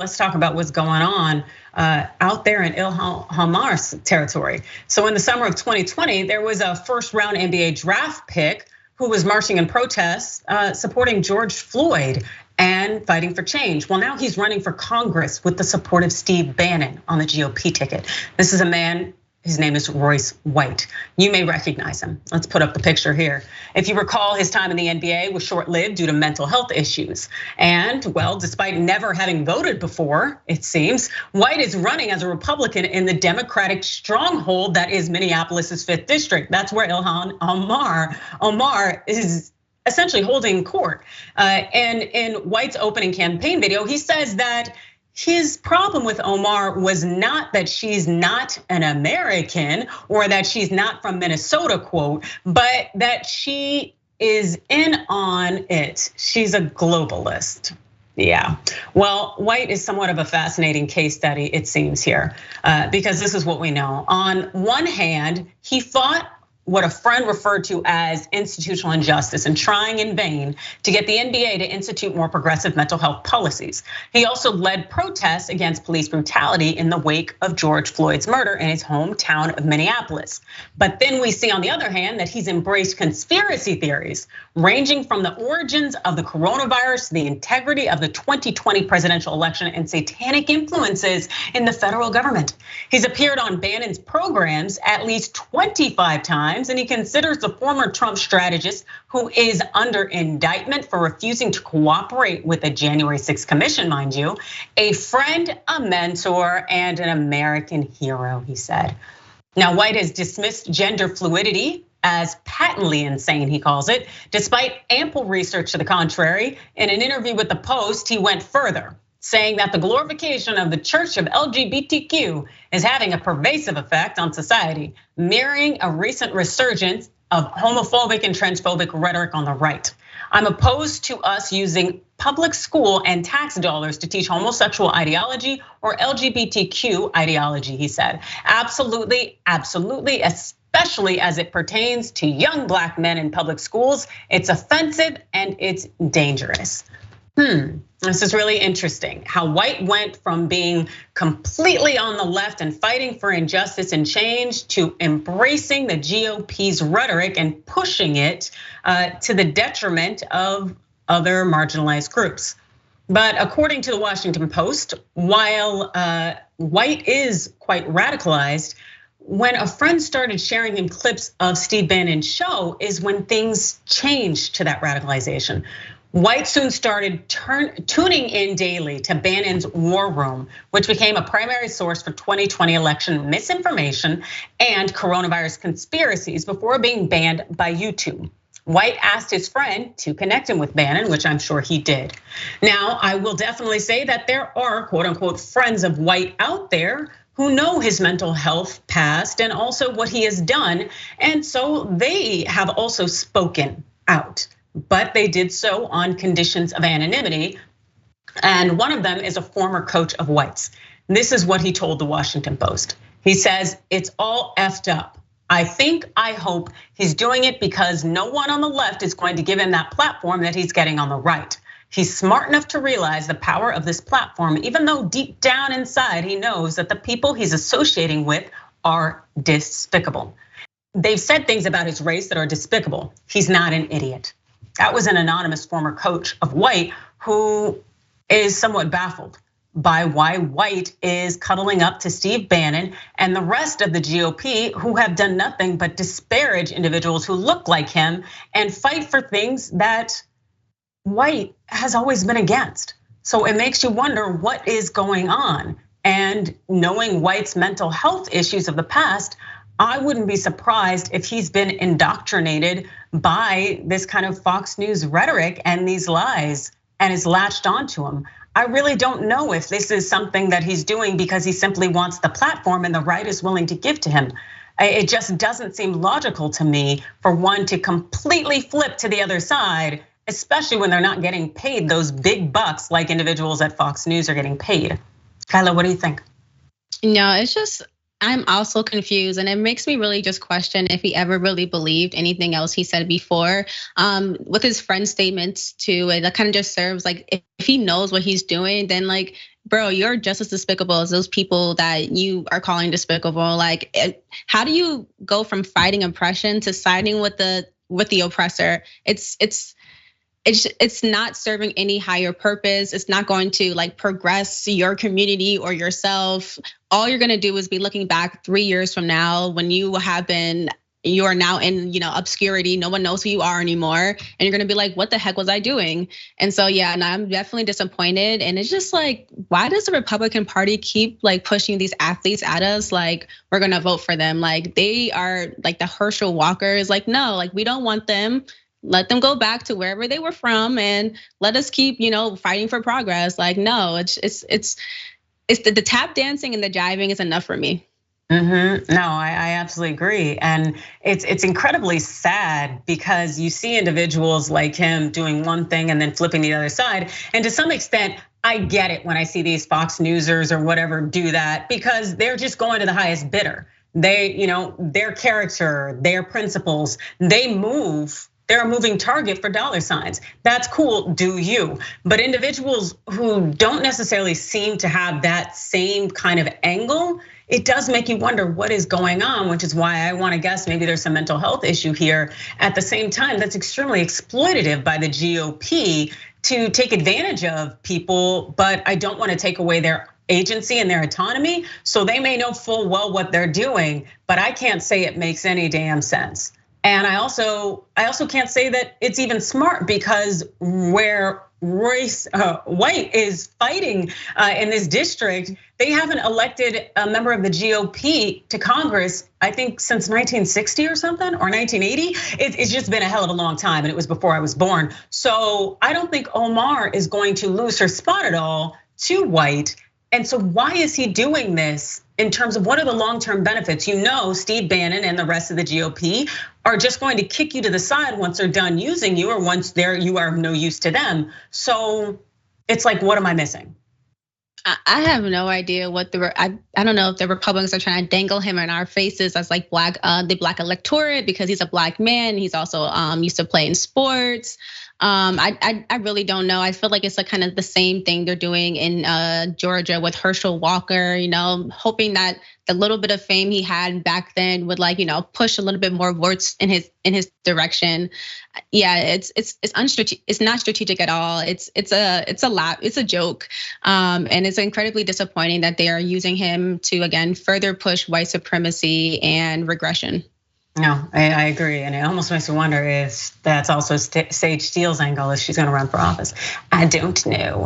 let's talk about what's going on out there in Ilhan Omar's territory. So in the summer of 2020, there was a first round NBA draft pick who was marching in protest, supporting George Floyd and fighting for change. Well, now he's running for Congress with the support of Steve Bannon on the GOP ticket. This is a man, his name is Royce White. You may recognize him. Let's put up the picture here. If you recall, his time in the NBA was short-lived due to mental health issues. And well, despite never having voted before, it seems, White is running as a Republican in the Democratic stronghold that is Minneapolis's 5th district. That's where Ilhan Omar is essentially holding court. And in White's opening campaign video, he says that his problem with Omar was not that she's not an American or that she's not from Minnesota, quote, but that she is in on it. She's a globalist. Yeah, well, White is somewhat of a fascinating case study, it seems here, because this is what we know. On one hand, he fought what a friend referred to as institutional injustice and trying in vain to get the NBA to institute more progressive mental health policies. He also led protests against police brutality in the wake of George Floyd's murder in his hometown of Minneapolis. But then we see on the other hand that he's embraced conspiracy theories ranging from the origins of the coronavirus to the integrity of the 2020 presidential election and satanic influences in the federal government. He's appeared on Bannon's programs at least 25 times, and he considers the former Trump strategist, who is under indictment for refusing to cooperate with the January 6th commission, mind you, a friend, a mentor, and an American hero, he said. Now, White has dismissed gender fluidity as patently insane, he calls it, despite ample research to the contrary. In an interview with the Post, he went further, saying that the glorification of the church of LGBTQ is having a pervasive effect on society, mirroring a recent resurgence of homophobic and transphobic rhetoric on the right. I'm opposed to us using public school and tax dollars to teach homosexual ideology or LGBTQ ideology, he said. Absolutely, absolutely, especially as it pertains to young Black men in public schools. It's offensive and it's dangerous. This is really interesting how White went from being completely on the left and fighting for injustice and change to embracing the GOP's rhetoric and pushing it to the detriment of other marginalized groups. But according to the Washington Post, while White is quite radicalized, when a friend started sharing him clips of Steve Bannon's show is when things changed to that radicalization. White soon started tuning in daily to Bannon's War Room, which became a primary source for 2020 election misinformation and coronavirus conspiracies before being banned by YouTube. White asked his friend to connect him with Bannon, which I'm sure he did. Now, I will definitely say that there are quote unquote friends of White out there who know his mental health past and also what he has done. And so they have also spoken out, but they did so on conditions of anonymity. And one of them is a former coach of White's. This is what he told the Washington Post. He says, it's all effed up. I hope he's doing it because no one on the left is going to give him that platform that he's getting on the right. He's smart enough to realize the power of this platform, even though deep down inside he knows that the people he's associating with are despicable. They've said things about his race that are despicable. He's not an idiot. That was an anonymous former coach of White who is somewhat baffled by why White is cuddling up to Steve Bannon and the rest of the GOP who have done nothing but disparage individuals who look like him and fight for things that White has always been against. So it makes you wonder what is going on. And knowing White's mental health issues of the past, I wouldn't be surprised if he's been indoctrinated by this kind of Fox News rhetoric and these lies and is latched onto them. I really don't know if this is something that he's doing because he simply wants the platform and the right is willing to give to him. It just doesn't seem logical to me for one to completely flip to the other side, especially when they're not getting paid those big bucks like individuals at Fox News are getting paid. Kyla, what do you think? No, it's just, I'm also confused, and it makes me really just question if he ever really believed anything else he said before. With his friend's statements too, that kind of just serves like if he knows what he's doing, then like bro, you're just as despicable as those people that you are calling despicable. Like, how do you go from fighting oppression to siding with the oppressor? It's not serving any higher purpose. It's not going to like progress your community or yourself. All you're gonna do is be looking back 3 years from now when you are now in obscurity. No one knows who you are anymore, and you're gonna be like, "What the heck was I doing?" And so yeah, and I'm definitely disappointed. And it's just like, why does the Republican Party keep like pushing these athletes at us? Like we're gonna vote for them. Like they are like the Herschel Walker is like, no, like we don't want them. Let them go back to wherever they were from, and let us keep fighting for progress. Like no, it's the tap dancing and the jiving is enough for me. No, I absolutely agree. And it's incredibly sad because you see individuals like him doing one thing and then flipping the other side. And to some extent, I get it when I see these Fox Newsers or whatever do that because they're just going to the highest bidder. They, their character, their principles, they're a moving target for dollar signs. That's cool, do you? But individuals who don't necessarily seem to have that same kind of angle, it does make you wonder what is going on, which is why I wanna guess maybe there's some mental health issue here. At the same time, that's extremely exploitative by the GOP to take advantage of people, but I don't wanna take away their agency and their autonomy. So they may know full well what they're doing, but I can't say it makes any damn sense. And I also can't say that it's even smart because where Royce White is fighting in this district, they haven't elected a member of the GOP to Congress, I think since 1960 or something, or 1980. It's just been a hell of a long time, and it was before I was born. So I don't think Omar is going to lose her spot at all to White. And so why is he doing this in terms of what are the long-term benefits? Steve Bannon and the rest of the GOP are just going to kick you to the side once they're done using you or once you are of no use to them. So it's like, what am I missing? I have no idea what I don't know if the Republicans are trying to dangle him in our faces as like the black electorate because he's a black man. He's also used to play in sports. I really don't know. I feel like it's like kind of the same thing they're doing in Georgia with Herschel Walker, hoping that the little bit of fame he had back then would like, push a little bit more votes in his direction. Yeah, it's unstrategic. It's not strategic at all. It's a joke. And it's incredibly disappointing that they are using him to again further push white supremacy and regression. No, I agree. And it almost makes me wonder if that's also Sage Steele's angle if she's gonna run for office. I don't know.